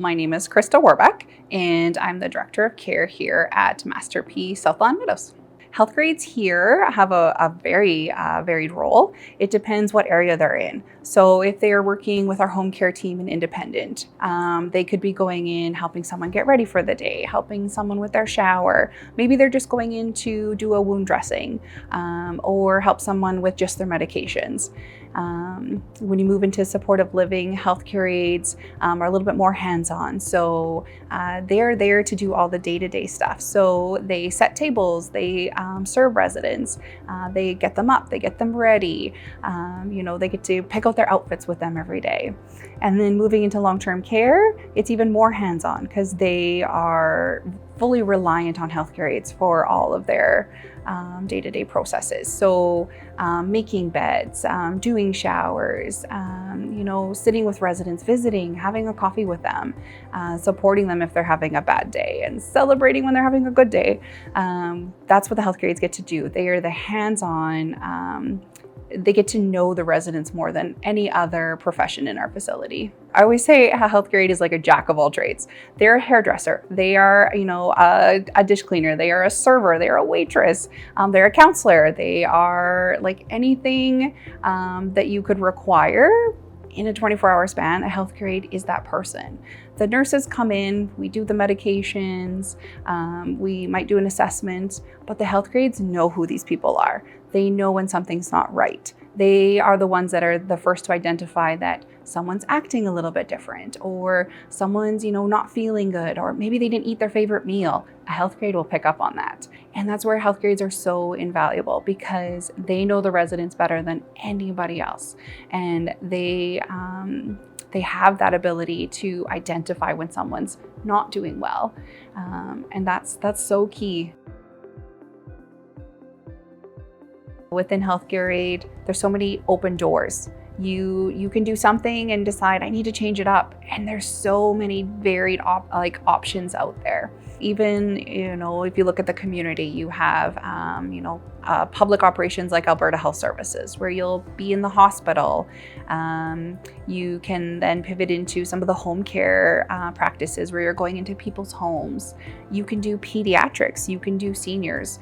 My name is Krista Worobec, and I'm the Director of Care here at Masterpiece Southland Meadows. Health grades here have a very varied role. It depends what area they're in. So if they are working with our home care team and independent, they could be going in, helping someone get ready for the day, helping someone with their shower. Maybe they're just going in to do a wound dressing or help someone with just their medications. When you move into supportive living, healthcare aides are a little bit more hands-on. So they're there to do all the day-to-day stuff. So they set tables, they serve residents, they get them up, they get them ready. They get to pick out their outfits with them every day. And then moving into long-term care, it's even more hands-on because they are fully reliant on healthcare aides for all of their day-to-day processes. So making beds, doing showers, sitting with residents, visiting, having a coffee with them, supporting them if they're having a bad day, and celebrating when they're having a good day. That's what the healthcare aides get to do. They are the hands-on. They get to know the residents more than any other profession in our facility. I always say a healthcare aide is like a jack of all trades. They're a hairdresser, they are a dish cleaner, they are a server, they are a waitress, they're a counselor, they are like anything that you could require in a 24-hour span. A healthcare aide is that person. The nurses come in, we do the medications, we might do an assessment, but the healthcare aides know who these people are. They know when something's not right. They are the ones that are the first to identify that someone's acting a little bit different, or someone's, not feeling good, or maybe they didn't eat their favorite meal. A healthcare aide will pick up on that. And that's where healthcare aides are so invaluable, because they know the residents better than anybody else. And they have that ability to identify when someone's not doing well. And that's so key. Within healthcare aide, there's so many open doors. You can do something and decide, I need to change it up. And there's so many varied options out there. Even, if you look at the community, you have, public operations like Alberta Health Services, where you'll be in the hospital. You can then pivot into some of the home care practices where you're going into people's homes. You can do pediatrics, you can do seniors.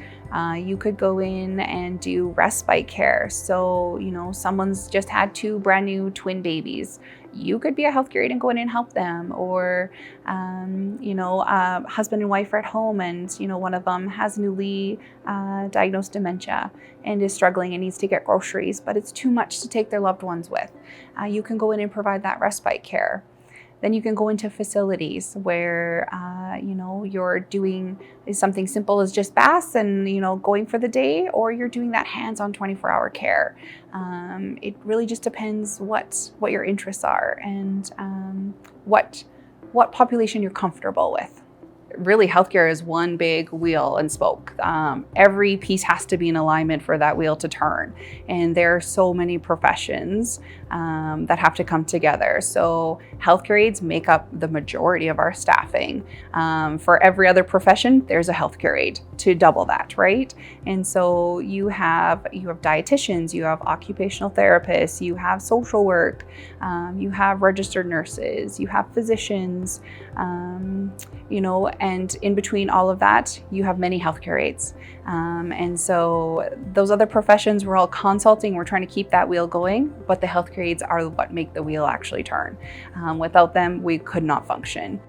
You could go in and do respite care. So, someone's just had 2 brand new twin babies. You could be a healthcare aide and go in and help them. Or, husband and wife are at home and, one of them has newly diagnosed dementia and is struggling and needs to get groceries, but it's too much to take their loved ones with. You can go in and provide that respite care. Then you can go into facilities where, you're doing something simple as just baths and, going for the day, or you're doing that hands-on 24-hour care. It really just depends what your interests are and what population you're comfortable with. Really, healthcare is one big wheel and spoke. Every piece has to be in alignment for that wheel to turn. And there are so many professions that have to come together. So healthcare aides make up the majority of our staffing. For every other profession, there's a healthcare aide to double that, right? And so you have dietitians, you have occupational therapists, you have social work, you have registered nurses, you have physicians, and in between all of that, you have many healthcare aides. And so those other professions, we're all consulting, we're trying to keep that wheel going, but the healthcare aides are what make the wheel actually turn. Without them, we could not function.